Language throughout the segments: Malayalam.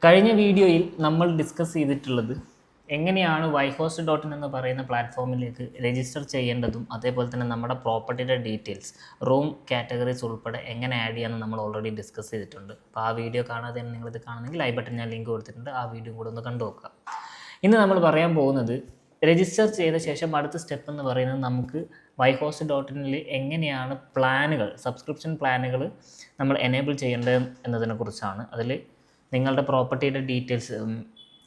കഴിഞ്ഞ വീഡിയോയിൽ നമ്മൾ ഡിസ്കസ് ചെയ്തിട്ടുള്ളത് എങ്ങനെയാണ് YHost.in എന്ന് പറയുന്ന പ്ലാറ്റ്ഫോമിലേക്ക് രജിസ്റ്റർ ചെയ്യേണ്ടതും അതേപോലെ തന്നെ നമ്മുടെ പ്രോപ്പർട്ടിയുടെ ഡീറ്റെയിൽസ് റൂം കാറ്റഗറീസ് ഉൾപ്പെടെ എങ്ങനെ ആഡ് ചെയ്യാമെന്ന് നമ്മൾ ഓൾറെഡി ഡിസ്കസ് ചെയ്തിട്ടുണ്ട്. അപ്പോൾ ആ വീഡിയോ കാണാതെ നിങ്ങളിത് കാണുന്നെങ്കിൽ ഐ ബട്ടൺ ഞാൻ ലിങ്ക് കൊടുത്തിട്ടുണ്ട്, ആ വീഡിയോ കൂടെ ഒന്ന് കണ്ടു നോക്കുക. ഇന്ന് നമ്മൾ പറയാൻ പോകുന്നത് രജിസ്റ്റർ ചെയ്ത ശേഷം അടുത്ത സ്റ്റെപ്പ് എന്ന് പറയുന്നത് നമുക്ക് YHost.inൽ എങ്ങനെയാണ് പ്ലാനുകൾ സബ്സ്ക്രിപ്ഷൻ പ്ലാനുകൾ നമ്മൾ എനേബിൾ ചെയ്യേണ്ടത് എന്നതിനെക്കുറിച്ചാണ്. അതിൽ നിങ്ങളുടെ പ്രോപ്പർട്ടിയുടെ ഡീറ്റെയിൽസ്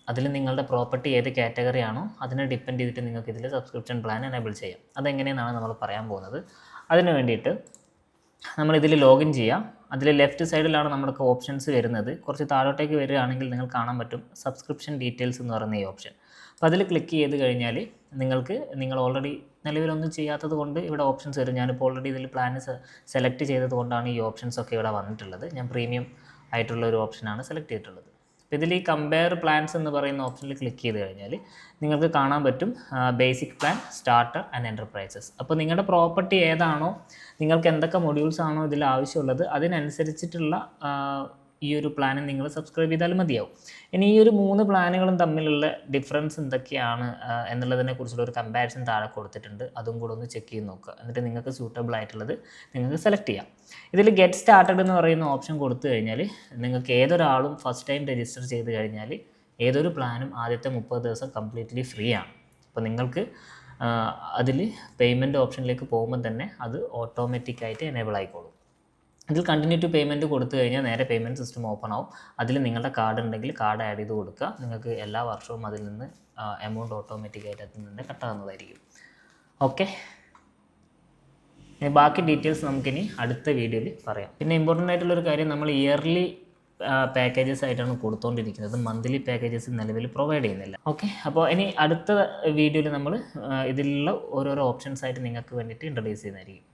അതിൽ നിങ്ങളുടെ പ്രോപ്പർട്ടി ഏത് കാറ്റഗറി ആണോ അതിനെ ഡിപ്പെൻഡ് ചെയ്തിട്ട് നിങ്ങൾക്ക് ഇതിൽ സബ്സ്ക്രിപ്ഷൻ പ്ലാൻ എനേബിൾ ചെയ്യാം. അതെങ്ങനെയെന്നാണ് നമ്മൾ പറയാൻ പോകുന്നത്. അതിന് വേണ്ടിയിട്ട് നമ്മളിതിൽ ലോഗിൻ ചെയ്യാം. അതിൽ ലെഫ്റ്റ് സൈഡിലാണ് നമുക്ക് ഓപ്ഷൻസ് വരുന്നത്. കുറച്ച് താഴോട്ടേക്ക് വരികയാണെങ്കിൽ നിങ്ങൾക്ക് കാണാൻ പറ്റും സബ്സ്ക്രിപ്ഷൻ ഡീറ്റെയിൽസ് എന്ന് പറയുന്ന ഈ ഓപ്ഷൻ. അപ്പോൾ അതിൽ ക്ലിക്ക് ചെയ്ത് കഴിഞ്ഞാൽ നിങ്ങൾ ഓൾറെഡി നിലവിലൊന്നും ചെയ്യാത്തത് കൊണ്ട് ഇവിടെ ഓപ്ഷൻസ് വരും. ഞാനിപ്പോൾ ഓൾറെഡി ഇതിൽ പ്ലാൻ സെലക്ട് ചെയ്തത് കൊണ്ടാണ് ഈ ഓപ്ഷൻസ് ഒക്കെ ഇവിടെ വന്നിട്ടുള്ളത്. ഞാൻ പ്രീമിയം ആയിട്ടുള്ള ഒരു ഓപ്ഷനാണ് സെലക്ട് ചെയ്തിട്ടുള്ളത്. അപ്പോൾ ഇതിൽ ഈ കമ്പയർ പ്ലാൻസ് എന്ന് പറയുന്ന ഓപ്ഷനിൽ ക്ലിക്ക് ചെയ്ത് കഴിഞ്ഞാൽ നിങ്ങൾക്ക് കാണാൻ പറ്റും basic plan, starter and enterprises. അപ്പോൾ നിങ്ങളുടെ പ്രോപ്പർട്ടി ഏതാണോ, നിങ്ങൾക്ക് എന്തൊക്കെ മൊഡ്യൂൾസ് ആണോ ഇതിൽ ആവശ്യമുള്ളത് അതിനനുസരിച്ചിട്ടുള്ള ഈ ഒരു പ്ലാന് നിങ്ങൾ സബ്സ്ക്രൈബ് ചെയ്താൽ മതിയാവും. ഇനി ഈ ഒരു 3 പ്ലാനുകളും തമ്മിലുള്ള ഡിഫറൻസ് എന്തൊക്കെയാണ് എന്നുള്ളതിനെക്കുറിച്ചുള്ള ഒരു കമ്പാരിസൺ താഴെ കൊടുത്തിട്ടുണ്ട്. അതും കൂടെ ഒന്ന് ചെക്ക് ചെയ്ത് നോക്കുക. എന്നിട്ട് നിങ്ങൾക്ക് സൂട്ടബിൾ ആയിട്ടുള്ളത് നിങ്ങൾക്ക് സെലക്ട് ചെയ്യാം. ഇതിൽ ഗെറ്റ് സ്റ്റാർട്ടഡ് എന്ന് പറയുന്ന ഓപ്ഷൻ കൊടുത്തു കഴിഞ്ഞാൽ നിങ്ങൾക്ക് ഏതൊരാളും ഫസ്റ്റ് ടൈം രജിസ്റ്റർ ചെയ്ത് കഴിഞ്ഞാൽ ഏതൊരു പ്ലാനും ആദ്യത്തെ 30 ദിവസം കംപ്ലീറ്റ്ലി ഫ്രീ ആണ്. അപ്പോൾ നിങ്ങൾക്ക് അതിൽ പേയ്മെൻറ്റ് ഓപ്ഷനിലേക്ക് പോകുമ്പോൾ തന്നെ അത് ഓട്ടോമാറ്റിക്കായിട്ട് എനേബിൾ ആയിക്കോളും. അതിൽ കണ്ടിന്യൂ ടു പേയ്മെൻറ്റ് കൊടുത്തു കഴിഞ്ഞാൽ നേരെ പേയ്മെൻറ്റ് സിസ്റ്റം ഓപ്പൺ ആവും. അതിൽ നിങ്ങളുടെ കാർഡ് ഉണ്ടെങ്കിൽ കാർഡ് ആഡ് ചെയ്ത് കൊടുക്കുക. നിങ്ങൾക്ക് എല്ലാ വർഷവും അതിൽ നിന്ന് എമൗണ്ട് ഓട്ടോമാറ്റിക്കായിട്ട് അതിൽ നിന്ന് കട്ടാകുന്നതായിരിക്കും. ഓക്കെ, ബാക്കി ഡീറ്റെയിൽസ് നമുക്കിനി അടുത്ത വീഡിയോയിൽ പറയാം. പിന്നെ ഇമ്പോർട്ടൻ്റ് ആയിട്ടുള്ളൊരു കാര്യം, നമ്മൾ ഇയർലി പാക്കേജസ് ആയിട്ടാണ് കൊടുത്തുകൊണ്ടിരിക്കുന്നത്. മന്ത്ലി പാക്കേജസ് നിലവിൽ പ്രൊവൈഡ് ചെയ്യുന്നില്ല. ഓക്കെ, അപ്പോൾ ഇനി അടുത്ത വീഡിയോയിൽ നമ്മൾ ഇതിലുള്ള ഓരോരോ ഓപ്ഷൻസ് ആയിട്ട് നിങ്ങൾക്ക് വേണ്ടിയിട്ട് ഇൻട്രൊഡ്യൂസ് ചെയ്യുന്നതായിരിക്കും.